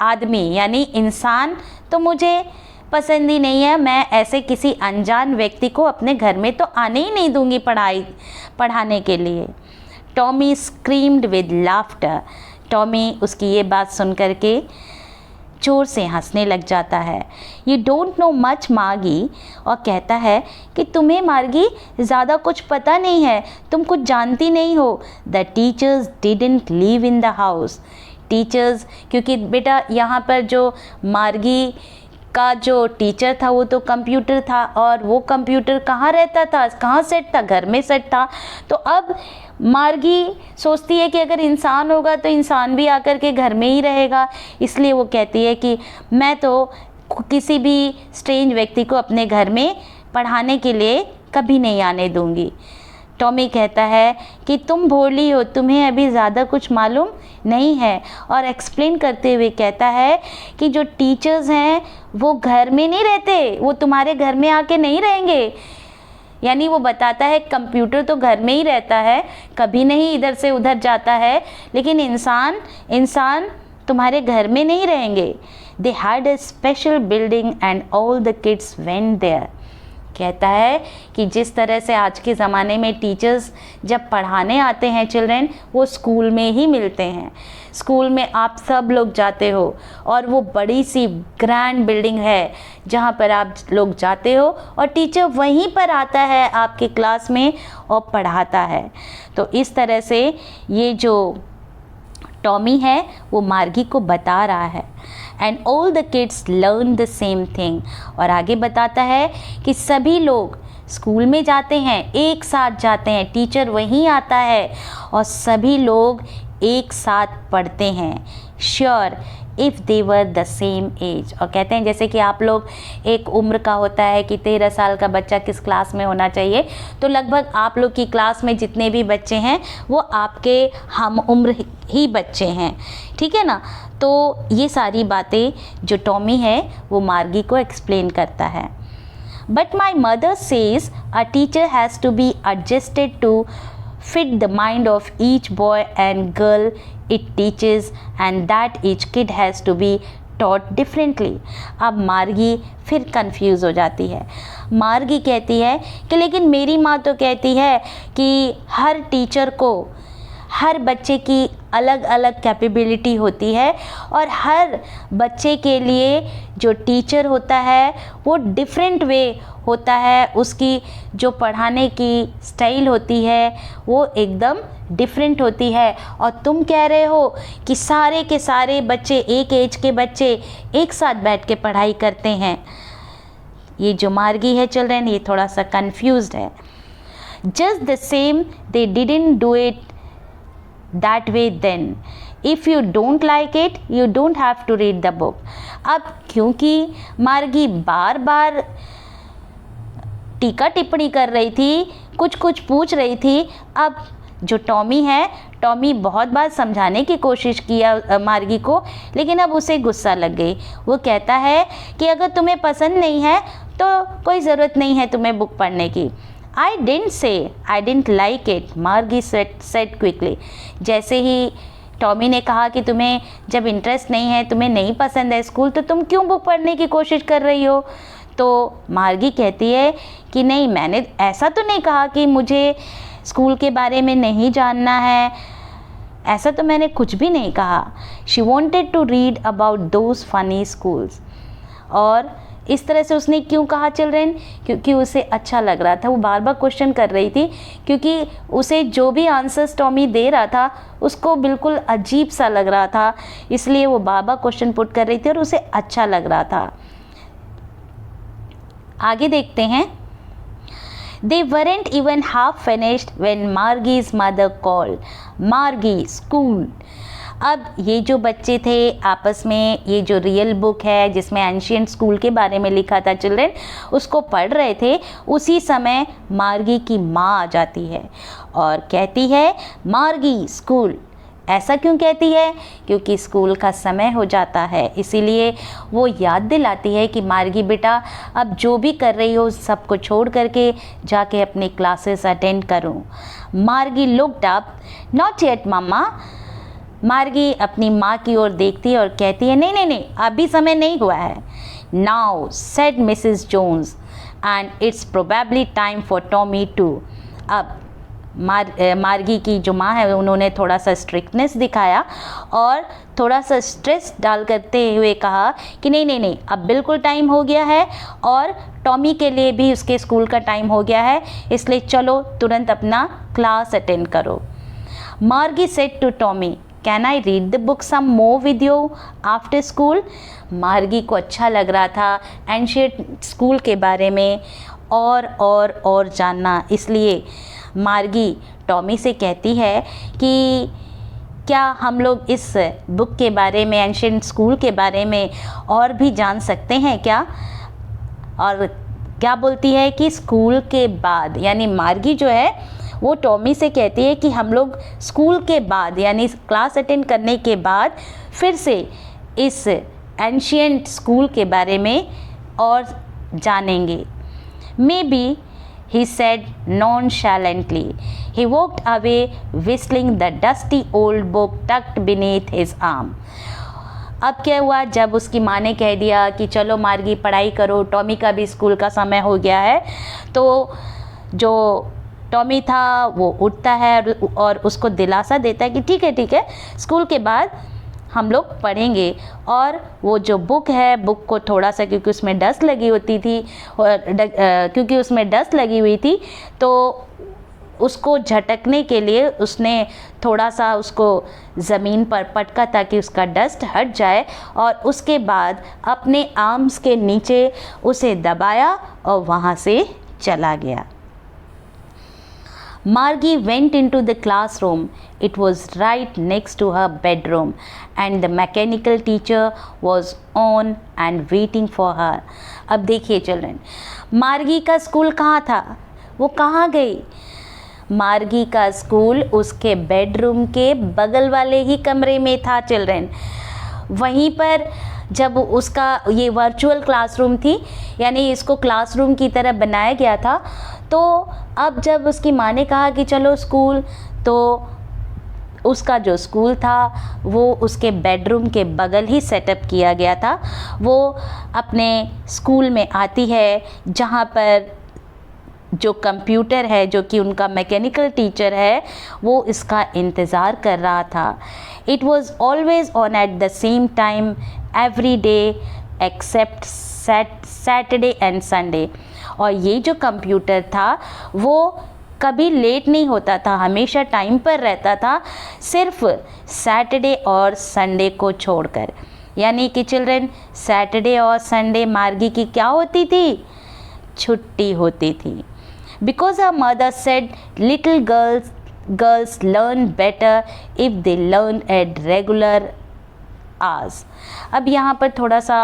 आदमी यानी इंसान तो मुझे पसंद ही नहीं है, मैं ऐसे किसी अनजान व्यक्ति को अपने घर में तो आने ही नहीं दूंगी पढ़ाने के लिए। Tommy screamed with laughter. Tommy उसकी ये बात सुन कर के जोर से हंसने लग जाता है। यू डोंट नो मच मार्गी, और कहता है कि तुम्हें मार्गी ज़्यादा कुछ पता नहीं है, तुम कुछ जानती नहीं हो। The teachers didn't live in the house. Teachers, क्योंकि बेटा यहाँ पर जो मार्गी का जो टीचर था वो तो कंप्यूटर था, और वो कंप्यूटर कहाँ रहता था, कहाँ सेट था, घर में सेट था। तो अब मार्गी सोचती है कि अगर इंसान होगा तो इंसान भी आकर के घर में ही रहेगा, इसलिए वो कहती है कि मैं तो किसी भी स्ट्रेंज व्यक्ति को अपने घर में पढ़ाने के लिए कभी नहीं आने दूंगी। टॉमी कहता है कि तुम भोली हो, तुम्हें अभी ज़्यादा कुछ मालूम नहीं है, और एक्सप्लेन करते हुए कहता है कि जो टीचर्स हैं वो घर में नहीं रहते, वो तुम्हारे घर में आके नहीं रहेंगे। यानी वो बताता है कंप्यूटर तो घर में ही रहता है, कभी नहीं इधर से उधर जाता है, लेकिन इंसान तुम्हारे घर में नहीं रहेंगे। They had a special building and all the kids went there. कहता है कि जिस तरह से आज के ज़माने में टीचर्स जब पढ़ाने आते हैं चिल्ड्रन, वो स्कूल में ही मिलते हैं। स्कूल में आप सब लोग जाते हो और वो बड़ी सी ग्रैंड बिल्डिंग है जहाँ पर आप लोग जाते हो और टीचर वहीं पर आता है आपके क्लास में और पढ़ाता है। तो इस तरह से ये जो टॉमी है वो मार्गी को बता रहा है। And all the kids learn the same thing. और आगे बताता है कि सभी लोग स्कूल में जाते हैं, एक साथ जाते हैं, टीचर वहीं आता है और सभी लोग एक साथ पढ़ते हैं। Sure if they were the same age. और कहते हैं जैसे कि आप लोग एक उम्र का होता है कि 13 साल का बच्चा किस क्लास में होना चाहिए, तो लगभग आप लोग की क्लास में जितने भी बच्चे हैं वो आपके हम उम्र ही बच्चे हैं, ठीक है ना। तो ये सारी बातें जो टॉमी है वो मार्गी को एक्सप्लेन करता है। But my mother says a teacher has to be adjusted to fit the mind of each boy and girl it teaches, and that each kid has to be taught differently। अब मार्गी फिर confuse हो जाती है। मार्गी कहती है कि लेकिन मेरी माँ तो कहती है कि हर टीचर को हर बच्चे की अलग अलग कैपेबिलिटी होती है और हर बच्चे के लिए जो टीचर होता है वो डिफरेंट वे होता है, उसकी जो पढ़ाने की स्टाइल होती है वो एकदम डिफरेंट होती है। और तुम कह रहे हो कि सारे के सारे बच्चे, एक एज के बच्चे एक साथ बैठ के पढ़ाई करते हैं। ये जो मार्गी है चिल्ड्रन, ये थोड़ा सा कंफ्यूज्ड है। Just the same they didn't do it that way then if you don't like it you don't have to read the book। अब क्योंकि मार्गी बार बार टीका टिप्पणी कर रही थी, कुछ कुछ पूछ रही थी, अब जो टॉमी है, टॉमी बहुत बार समझाने की कोशिश किया मार्गी को, लेकिन अब उसे गुस्सा लग गई। वो कहता है कि अगर तुम्हें पसंद नहीं है तो कोई ज़रूरत नहीं है तुम्हें बुक पढ़ने की। I didn't say I didn't like it, मार्गी said quickly। जैसे ही टॉमी ने कहा कि तुम्हें जब इंटरेस्ट नहीं है, तुम्हें नहीं पसंद है स्कूल, तो तुम क्यों बुक पढ़ने की कोशिश कर रही हो। तो मार्गी कहती है कि नहीं, मैंने ऐसा तो नहीं कहा कि मुझे स्कूल के बारे में नहीं जानना है, ऐसा तो मैंने कुछ भी नहीं कहा। She wanted to read about those funny schools। और इस तरह से उसने क्यों कहा चिल्ड्रेन? क्योंकि उसे अच्छा लग रहा था। वो बार बार क्वेश्चन कर रही थी क्योंकि उसे जो भी आंसर्स टॉमी दे रहा था उसको बिल्कुल अजीब सा लग रहा था, इसलिए वो बार बार क्वेश्चन पुट कर रही थी और उसे अच्छा लग रहा था। आगे देखते हैं। They weren't even half finished when Margie's mother called. Margie, school. अब ये जो बच्चे थे आपस में ये जो रियल बुक है जिसमें एंशिएंट स्कूल के बारे में लिखा था चिल्ड्रन, उसको पढ़ रहे थे, उसी समय मार्गी की माँ आ जाती है और कहती है मार्गी स्कूल। ऐसा क्यों कहती है? क्योंकि स्कूल का समय हो जाता है, इसीलिए वो याद दिलाती है कि मार्गी बेटा अब जो भी कर रही हो सबको छोड़ करके जाके अपनी क्लासेस अटेंड करूं। मार्गी लुक्ड अप, नॉट येट मम्मा। मार्गी अपनी माँ की ओर देखती है और कहती है नहीं नहीं नहीं, अभी समय नहीं हुआ है। Now said Mrs Jones and it's probably time for Tommy too. अब मार्गी की जो माँ है उन्होंने थोड़ा सा स्ट्रिक्टनेस दिखाया और थोड़ा सा स्ट्रेस डाल करते हुए कहा कि नहीं नहीं नहीं, अब बिल्कुल टाइम हो गया है और टॉमी के लिए भी उसके स्कूल का टाइम हो गया है, इसलिए चलो तुरंत अपना क्लास अटेंड करो। Margie said to Tommy, can I read the book some more with you after school. Margie को अच्छा लग रहा था एंशिएंट स्कूल के बारे में और जानना, इसलिए मार्गी टॉमी से कहती है कि क्या हम लोग इस बुक के बारे में, एंशिएंट स्कूल के बारे में और भी जान सकते हैं क्या? और क्या बोलती है कि स्कूल के बाद, यानी मार्गी जो है वो टॉमी से कहती है कि हम लोग स्कूल के बाद यानी क्लास अटेंड करने के बाद फिर से इस एंशिएंट स्कूल के बारे में और जानेंगे। May be, he said nonchalantly. He walked away whistling the dusty old book tucked beneath his arm. अब क्या हुआ, जब उसकी माँ ने कह दिया कि चलो मार्गी पढ़ाई करो, टॉमी का भी स्कूल का समय हो गया है, तो जो टॉमी था वो उठता है और उसको दिलासा देता है कि ठीक है स्कूल के बाद हम लोग पढ़ेंगे। और वो जो बुक है, बुक को थोड़ा सा, क्योंकि उसमें डस्ट लगी होती थी क्योंकि उसमें डस्ट लगी हुई थी तो उसको झटकने के लिए उसने थोड़ा सा उसको ज़मीन पर पटका ताकि उसका डस्ट हट जाए और उसके बाद अपने आर्म्स के नीचे उसे दबाया और वहाँ से चला गया। Margie went into the classroom. It was right next to her bedroom and the mechanical teacher was on and waiting for her. अब देखिए चिल्ड्रन, मार्गी का स्कूल कहाँ था? वो कहाँ गई? मार्गी का स्कूल उसके बेडरूम के बगल वाले ही कमरे में था चिल्ड्रन। वहीं पर जब उसका ये वर्चुअल क्लासरूम थी, यानी इसको क्लासरूम की तरह बनाया गया था, तो अब जब उसकी माँ ने कहा कि चलो स्कूल, तो उसका जो स्कूल था वो उसके बेडरूम के बगल ही सेटअप किया गया था। वो अपने स्कूल में आती है जहाँ पर जो कंप्यूटर है, जो कि उनका मैकेनिकल टीचर है, वो इसका इंतज़ार कर रहा था। It was always on at the same time every day except Saturday and Sunday. और ये जो कंप्यूटर था वो कभी लेट नहीं होता था, हमेशा टाइम पर रहता था, सिर्फ सैटरडे और संडे को छोड़कर। यानी कि चिल्ड्रन, सैटरडे और संडे मार्गी की क्या होती थी? छुट्टी होती थी। Because her mother said little girls learn better if they learn at regular hours. अब यहाँ पर थोड़ा सा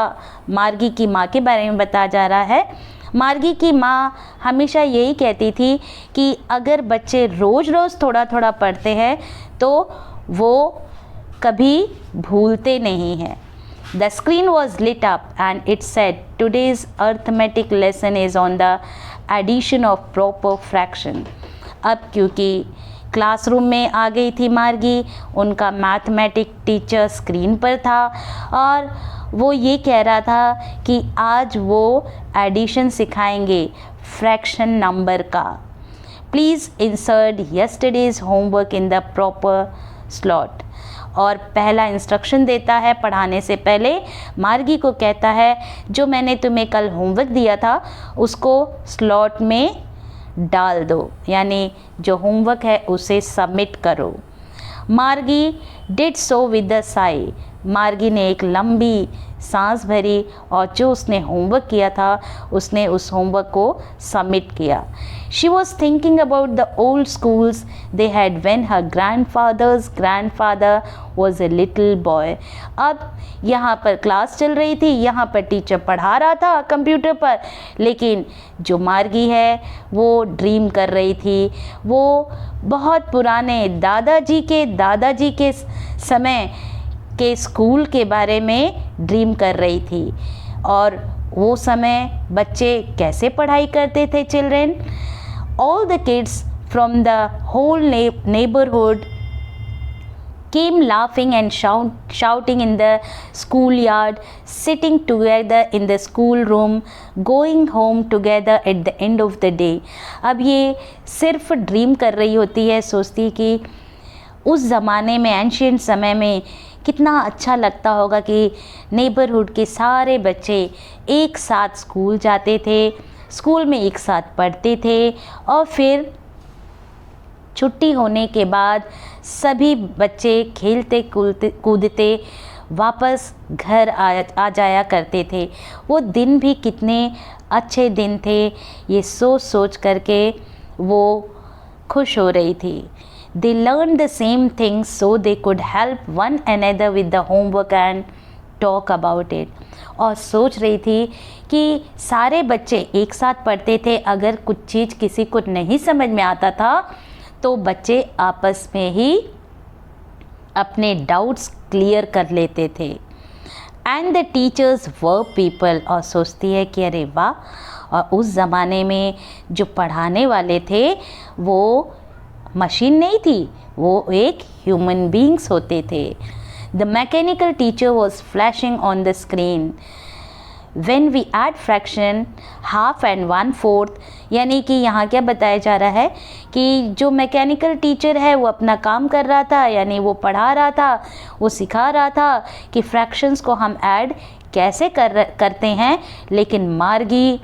मार्गी की माँ के बारे में बताया जा रहा है। मार्गी की माँ हमेशा यही कहती थी कि अगर बच्चे रोज़ रोज़ थोड़ा थोड़ा पढ़ते हैं तो वो कभी भूलते नहीं हैं। The screen was lit up and it said, "Today's arithmetic lesson is on the addition of proper fraction." अब क्योंकि क्लासरूम में आ गई थी मार्गी, उनका मैथमेटिक टीचर स्क्रीन पर था और वो ये कह रहा था कि आज वो एडिशन सिखाएंगे फ्रैक्शन नंबर का। Please insert yesterday's homework in the proper slot. और पहला इंस्ट्रक्शन देता है पढ़ाने से पहले। मार्गी को कहता है जो मैंने तुम्हें कल होमवर्क दिया था उसको स्लॉट में डाल दो, यानी जो होमवर्क है उसे सबमिट करो। मार्गी did so with the Sai. मार्गी ने एक लंबी सांस भरी और जो उसने होमवर्क किया था उसने उस होमवर्क को सबमिट किया। She was thinking about the old schools they had when her grandfathers grandfather was a little boy. अब यहाँ पर क्लास चल रही थी, यहाँ पर टीचर पढ़ा रहा था कंप्यूटर पर, लेकिन जो मार्गी है वो ड्रीम कर रही थी। वो बहुत पुराने दादाजी के समय के स्कूल के बारे में ड्रीम कर रही थी। और वो समय बच्चे कैसे पढ़ाई करते थे children. All the kids from the whole neighbourhood came laughing and shouting in the schoolyard, sitting together in the schoolroom, going home together at the end of the day। अब ये सिर्फ ड्रीम कर रही होती है, सोचती कि उस ज़माने में एंशिएंट समय में कितना अच्छा लगता होगा कि नेबरहुड के सारे बच्चे एक साथ स्कूल जाते थे, स्कूल में एक साथ पढ़ते थे और फिर छुट्टी होने के बाद सभी बच्चे खेलते कूदते वापस घर आ जाया करते थे। वो दिन भी कितने अच्छे दिन थे, ये सोच करके वो खुश हो रही थी। They learned the same things so they could help one another with the homework and talk about it। और सोच रही थी कि सारे बच्चे एक साथ पढ़ते थे, अगर कुछ चीज़ किसी को नहीं समझ में आता था तो बच्चे आपस में ही अपने डाउट्स क्लियर कर लेते थे। And the teachers were people. और सोचती है कि अरे वाह, और उस ज़माने में जो पढ़ाने वाले थे वो मशीन नहीं थी, वो एक ह्यूमन बींग्स होते थे। The mechanical teacher was flashing on the screen. When we add fraction half and 1/4, यानी कि यहाँ क्या बताया जा रहा है कि जो मैकेनिकल टीचर है वो अपना काम कर रहा था, यानी वो पढ़ा रहा था, वो सिखा रहा था कि फ्रैक्शंस को हम ऐड कैसे करते हैं। लेकिन मार्गी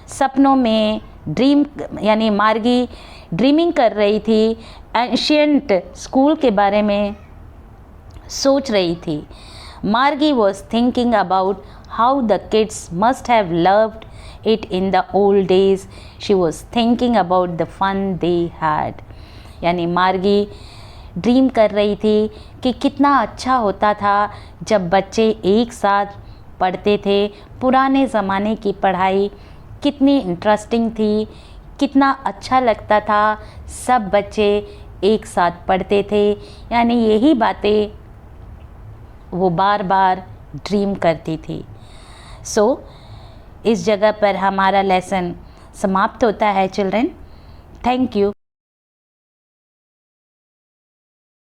सपनों में मार्गी ड्रीमिंग कर रही थी, एंशिएंट स्कूल के बारे में सोच रही थी। Margie was thinking about how the kids must have loved it in the old days. She was thinking about the fun they had। यानी मार्गी ड्रीम कर रही थी कि कितना अच्छा होता था जब बच्चे एक साथ पढ़ते थे। पुराने ज़माने की पढ़ाई कितनी इंटरेस्टिंग थी, कितना अच्छा लगता था, सब बच्चे एक साथ पढ़ते थे। यानी यही बातें वो बार बार ड्रीम करती थी। इस जगह पर हमारा लेसन समाप्त होता है चिल्ड्रन। Thank you.